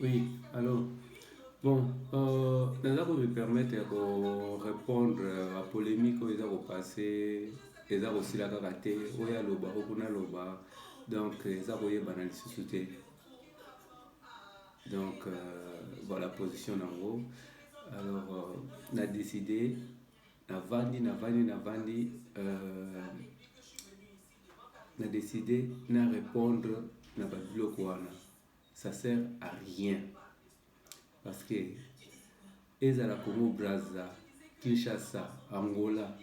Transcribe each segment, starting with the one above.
Oui, alors, bon, naza me permettre de répondre à la polémique oyo eza kopase eza kosila kaka te oyo aloba okuna aloba donc eza koyebana lisusu te donc voilà position nango alors na décidé navandi na décidé na répondre na babiloko wana ça sert à rien parce que ezala Congo Brazza, Kinshasa, Angola,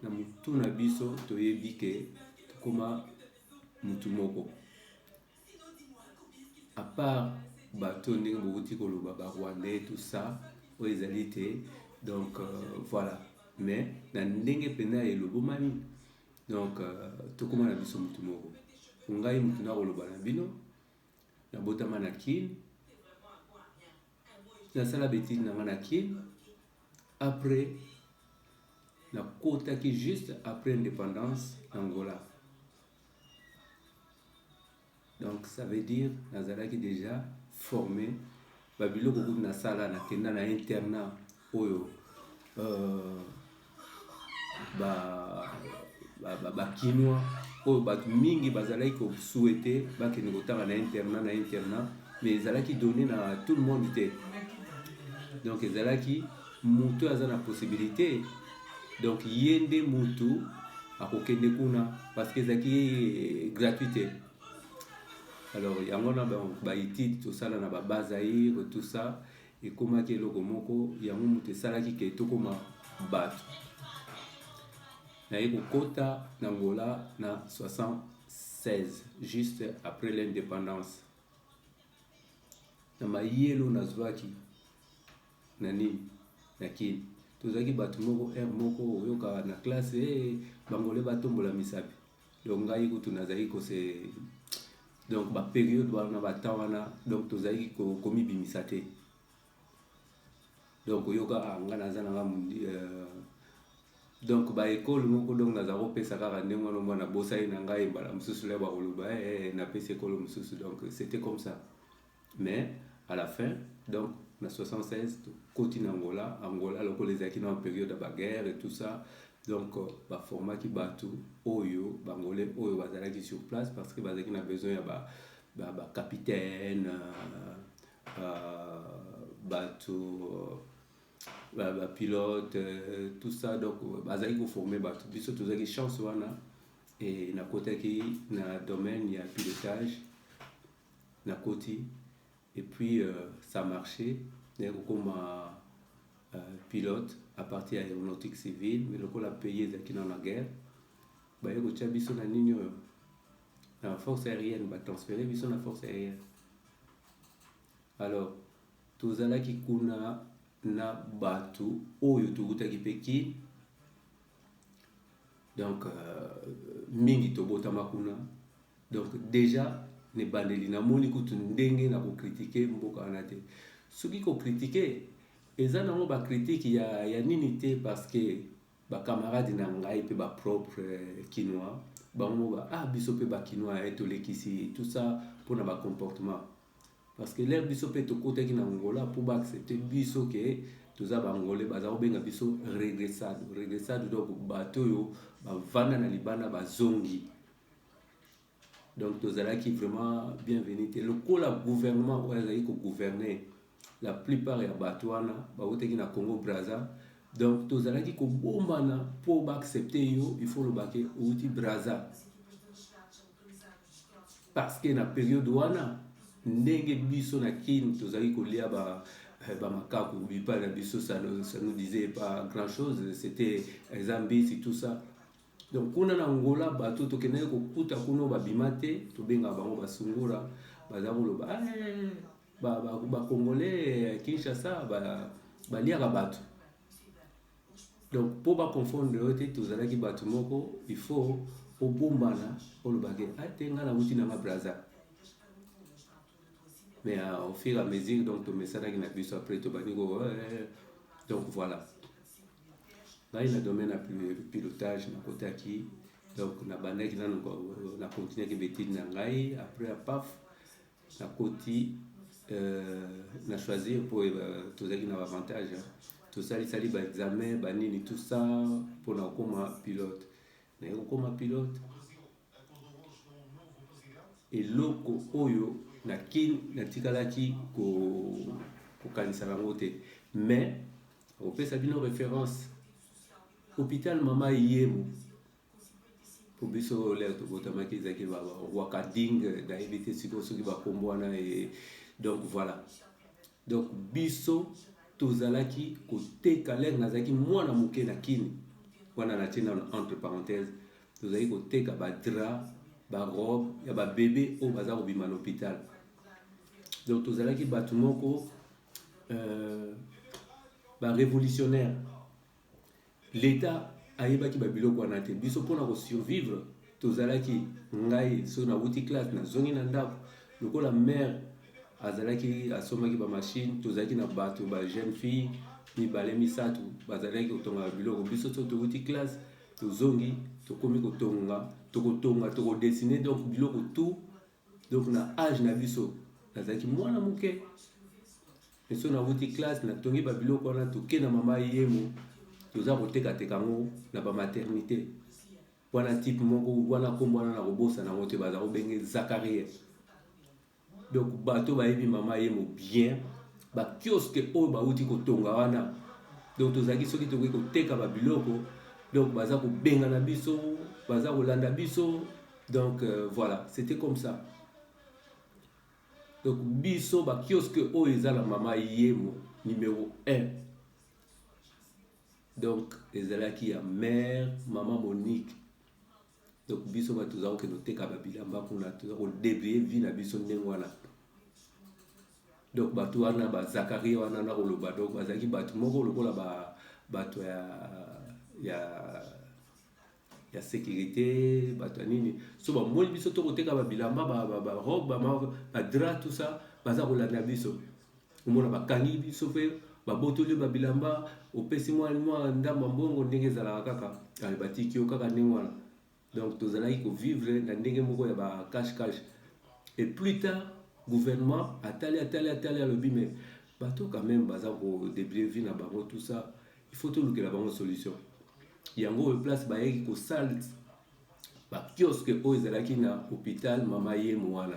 na mutu na biso toyebi ke tokoma mutu moko. À part bato ndenge bouti koloba ba Rwandais tout ça, oyo ezali te. Donc voilà. Mais na ndenge pena elobomani. Donc tokoma na biso mutu moko. Ngai mutu na koloba na bino na botama na kin nasala betide na nga na kin après nakotaki juste après indépendance Angola. Donc ça veut dire nazalaki déjà formé babiloko kutu nasala nakenda na internat oyo bakinois oyo bato mingi bazalaki kosouhaite bakende kotanga na internat mais ezalaki donné na tout le monde te. Donc ezalaki mutu aza na possibilité donc ye nde mutu akokende kuna parce que ezalaki gratuité. Alors yango na baétude tosala na babazaire tout ça ekomaki eloko moko yango mutu esalaki ke tokoma bato naye kokota na Angola na 76 juste après l'indépendance na mayelo nazwaki na nini na kini tozalaki bato moko r moko oyoka na classe bangole batombola misapi donc ngai kutu nazalaki kose donc bapériode wana batemps wana donc tozalaki komibimisa te donc oyoka nga naza nanga donc baekole moko donc naza kopesa kaka ndenge wana mwana bosali na ngai mbala mosusu le bakoloba napesi ekolo mosusu donc c'était comme ça mais à la fin donc na 76 koti na Angola lokola ezalaki na période ya baguerre et tout ça donc baformaki bato oyo bangolais oyo bazalaki sur place parce que bazalaki na besoin ya bacapitaine bato bapilote tout ça donc bazalaki koforme bato biso tozalaki chance wana et nakotaki na domaine ya pilotage nakoti et puis ça marchait nakokoma pilote à partir ya aéronautique civile mais lokola pays ezalaki na guerre baye kotia biso na nini oyo na force aérienne batransféré biso na force aérienne. Alors tozalaki kuna na bato oyo tokutaki peki donc mingi tobotama kuna donc déjà ne bandeli namoni kutu ndenge na kokritike mboka wana te soki kokritike eza nango bakritike ya nini te parce que bacamarade na ngai mpe bapropre kinois bango biso mpe bakinois etolekisi tout ça mpona bacomportement parce que lere biso mpe tokotaki na Angola mpo baaccepte biso ke toza bangolais baza kobenga biso regressade donc bato oyo bavanda na libanda bazongi donc tozalaki vraiment bienvenu te lokola gouvernement oyo azalaki kogouverner la plupart ya bato wana bautaki na Congo Brazza donc tozalaki kobombana mpo baaccepte yo il faut lobake outi Brazza parce que na période wana ndenge biso na kini tozalaki kolia bamakaku bipa na biso ça nous disait pas grand chose c'était zambisi tout ça donc kuna na Angola bato tokendaki kokuta kuna babima te tobengaka bango basungura baza koloba bacongolais Kinshasa baliaka bato donc mpo baconfondre oyo te tozalaki bato moko il faut obombana olobake te nga na wuti nanga Brazza mais au fur et à mesure donc tomesanaki na biso après tobandi donc voilà ngai na domaine ya pilotage nakotaki donc nabandaki na continuaki betide na ngai après ya paf nakoti na choisir pour tous ceux qui n'ont avantage. Tout ça, il ba examen, banini, tout ça pour na comme pilote. Na comme pilote. Et loko oyo na kin na tikalaki ko kanisa bango te. Mais on peut savoir nos références. Hôpital Mama Yemo. Pour biso l'air to botama ki zaki ba wakading da éviter siko soki ba kombwana et donc voilà. Donc biso tozalaki koteka lere nazaki mwana moke na kini wana na tina entre parenthèses tozalaki koteka ba drap ba robe ya ba bébé o baza kobima na hôpital. Donc tozalaki bato moko ba révolutionnaire. L'état ayebaki ba biloko wana te biso mpona ko survivre tozalaki ngai so na wuti classe na zongi na ndako lokola mère azalaki asomaki ba machine tozalaki na bato ba jeune fille mibale misato bazalaki kotonga biloko biso to wuti classe tozongi tokomi kotonga tokodessiner donc biloko tout donc na âge na biso nazalaki mwana moke so na wuti classe na tongi ba biloko wana toke na mama yemo toza koteka ngo na ba maternité wana type moko wana kombo wana na kobosa na moto baza kobenge Zacharie. Donc bato bayebi mama yemo bien ba kiosque oyo bauti kotonga wana donc tozaki soki tokoki koteka ba biloko donc baza kobenga na biso baza kolanda biso donc voilà c'était comme ça. Donc biso ba kiosque oyo eza na mama yemo numéro 1. Donc ezalaki ya mère maman Monique. Donc biso ba tozako ke noteka ba bilamba kuna tozako débrouiller vie na biso ndenge wana. Donc bato wana ba Zacharie wana na koloba donc bazaki bato moko lokola ba bato ya sécurité bato nini so ba moni biso to koteka ba bilamba ba robe ba drap tout ça baza kolanda biso omona bakangi biso pe babotoli ba bilamba opesi mwa ndamba mbongo ndenge ezalaka kaka ale batiki yo kaka ndenge wana. Donc tozalaki ko vivre na ndenge moko ya ba cache et plus tard gouvernement atali alobi mais bato quand même baza ko débrouiller vie na bango tout ça il faut tout lukela bango solution yango place bayeki ko sale ba kiosque oyo ezalaki na hôpital mama yemo wana.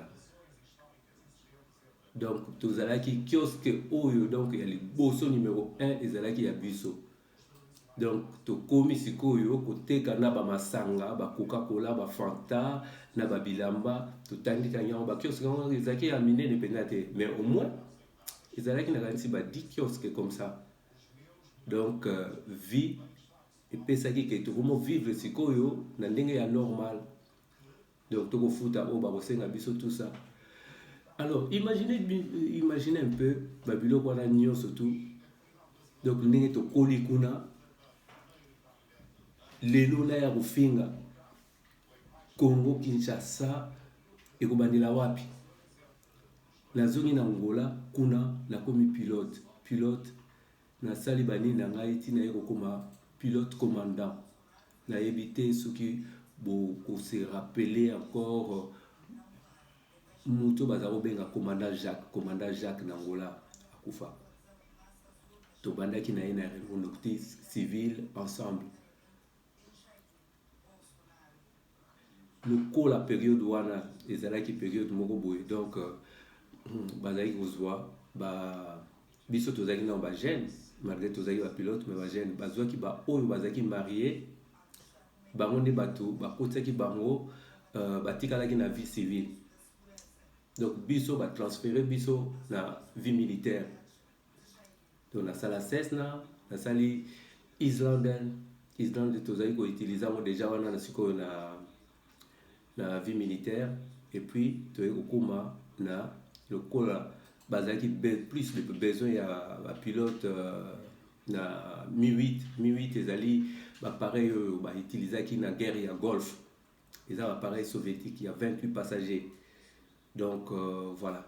Donc tozalaki kiosque oyo donc ya liboso numéro 1 ezalaki ya biso. Donc tokomi sikoyo koteka na ba masanga ba Coca-Cola ba Fanta na ba bilamba totandika nyango ba kiosque ngo ezalaki ya minene penate mais au moins ezalaki na kanisi ba 10 kiosques comme ça. Donc vie epesaki ke tokomo vivre sikoyo na ndenge ya normal. Donc tokofuta o ba kosenga biso tout ça. Alors imaginez un peu babilo kwana nyonso tout. Donc ndenge tokoli kuna lelo na ya kofinga Congo Kinshasa ekobandela wapi nazongi na Angola kuna nakomi pilote nasali bani na ngai tina yeko koma pilote commandant na yebite soki bo ko se rappeler encore muto bazako benga commandant Jacques na Angola akufa to bandaki na ina reconductrice civile ensemble. Le la période wana ezalaki période moko boye donc bazaki kozwa ba biso tozaki na ba jeune malgré tozaki ba pilote mais ba jeune bazwaki ba oyo bazaki marié bango nde bato bakotaki bango batikalaki na vie civile. Donc biso ba transférer biso na vie militaire. Donc na sala Cessna na sali Islande tozaki ko utiliser mo déjà wana na sikoyo na vie militaire et puis toye kokuma na lokola bazaki plus le besoin ya ba pilote na Mi-8 ezali ba pareil ba utilisaki na guerre ya Golfe eza ba pareil soviétique il y a 28 passagers. Donc voilà.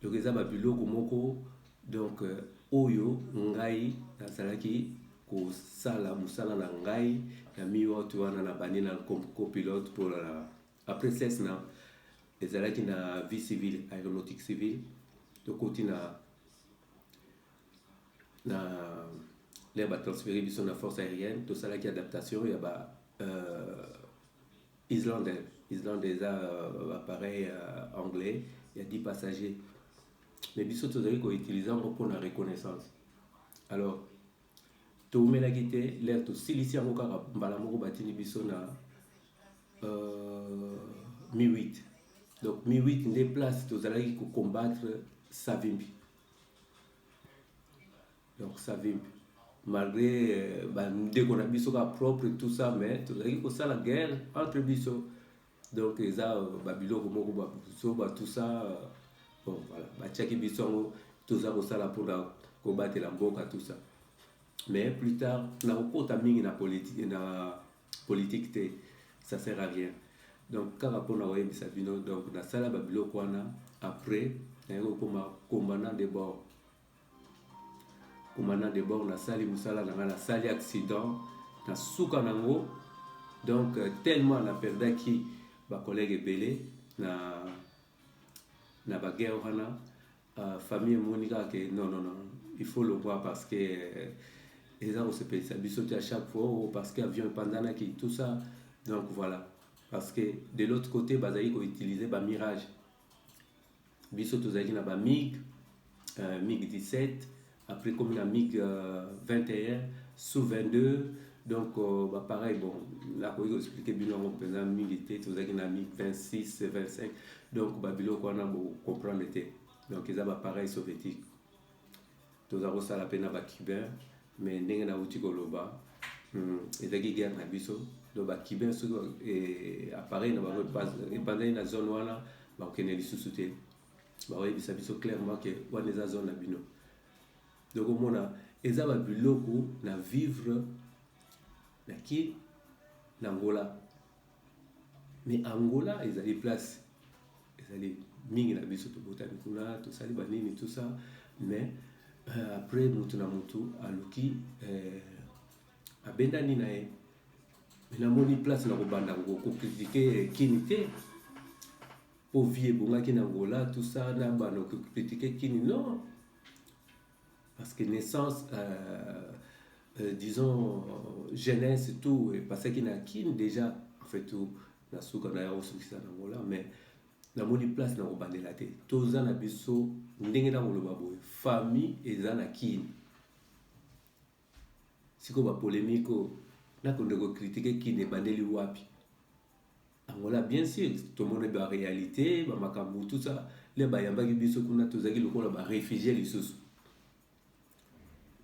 Donc eza ba biloko moko donc oyo ngai nazalaki ko sala musala na ngai ya mi watu wana na bani na copilote pour après Cessna ezalaki na vie civile, aéronautique civile, tokoti na les batransféré biso na force aérienne, tosalaki adaptation ya islandais eza appareil anglais, il y a 10 passagers, mais biso tozali koutilize yango mpona reconnaissance. Alors toumelaki te lere tosilisi yango kaka mbala moko batindi biso na mi-8. Donc mi-8 nde place tozalaki combattre Savimbi. Donc Savimbi malgré bandeko na biso ka propre tout ça, mais tozalaki kosala guerre entre biso. Donc eza babiloko moko babiso tout ça, bon voilà, batiaki biso yango toza kosala mpona kobatela mboka tout ça. Mais plus tard nakokota mingi na politique te, ça sert à rien. Donc kaka mpona koyebisa bino, donc nasala babiloko wana. Après naye kokoma commandant de bord. Commandant de bord nasali mosala nanga, nasali accident na suka nango. Donc tellement naperdaki bacollègue ebele na baguerre wana, famille emoni kaka ke non, il faut le voir parce que eza kosepelisa biso te à chaque fois, parce que avion epanzanaki tout ça. Donc voilà, parce que de l'autre côté bazali koutilize bamirage, biso tozalaki na bamig MiG 17, après comme la MiG 21, Su-22. Donc pareil, bon, là pour expliquer bien on MiG te tozalaki na MiG 26, 25. Donc biloko wana bo comprendre te. Donc eza pareil soviétique. Tozako sala pena ba cubain, mais ndenge na uti koloba ezaki guerre na biso. Donc cubain so appareil na bango pendant na zone wana ba okene lisusu te. Ba oyebisa biso clairement que wana eza zone na bino. Donc omona eza ba biloko na vivre na ki na Angola. Mais Angola ezali place, ezali mingi na biso tobotani kuna tosali banini tout ça, mais après mutu na mutu aluki abendani na ye. Mais namoni place na kobanda ngo ko critiquer kini te po vie bongaki na Angola tout ça, na bano ko critiquer kini, non, parce que naissance disons jeunesse et tout, et parce qu'il na kin déjà en fait tout na suka na yo sukisa na Angola, mais na moni place na kobandela te. Toza na biso ndenge na koloba boye famille eza na kin. Siko ba polémique na konde ko critiquer kin e bandeli wapi Angola, bien sûr tout le monde ba réalité ba makambu tout ça, les ba yambaki biso kuna tozaki lokola ba réfugié lisusu.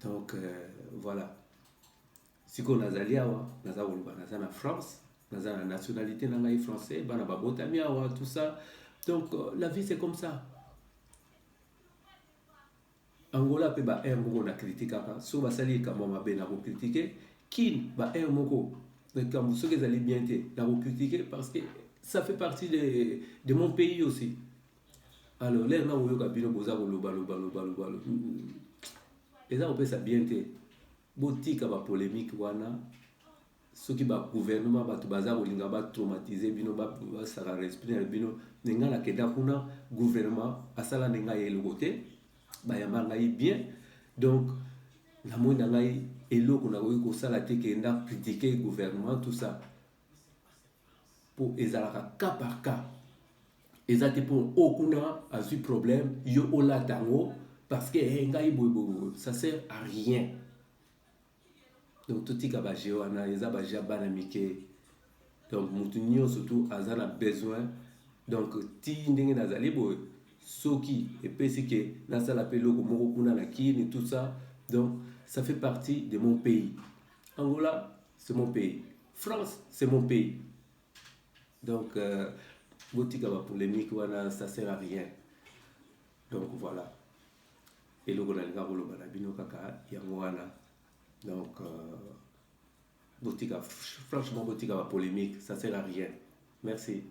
Donc voilà, si on a zali awa naza koloba naza na France, naza na nationalité na ngai français, bana babotami awa tout ça. Donc la vie c'est comme ça. Angola pe ba air moko na critique aka so basali kama mabe na ko critiquer kin ba air moko comme ceux qui allaient bien te na ko critiquer parce que ça fait partie de mon pays aussi. Alors là na oyo ka bino boza ko loba eza ko pesa bien te botika ba polémique wana, soki ba gouvernement bato baza kolinga ba traumatiser bino ba sara respect na bino ninga na keda kuna gouvernement asala ninga yelo te ba yamba ngai bien. Donc na mona ngai eloko na ko sala te ke nda critiquer gouvernement tout ça pour ezalaka cas par cas, ezate pour okuna a eu problème yo ola tango parce que ngai boy ça sert à rien. Donc tout tika ba jewana eza ba jabana mike, donc mutu surtout azana besoin. Donc ti ndenge nazali boy soki epesi ke nasala pe loko moko kuna na kini tout ça. Donc ça fait partie de mon pays. Angola c'est mon pays, France c'est mon pays. Donc botika ba polémique wana ça sert à rien. Donc voilà, et loko na linga koloba na bino kaka yango wana. Donc botika, franchement botika ba polémique ça sert à rien. Merci.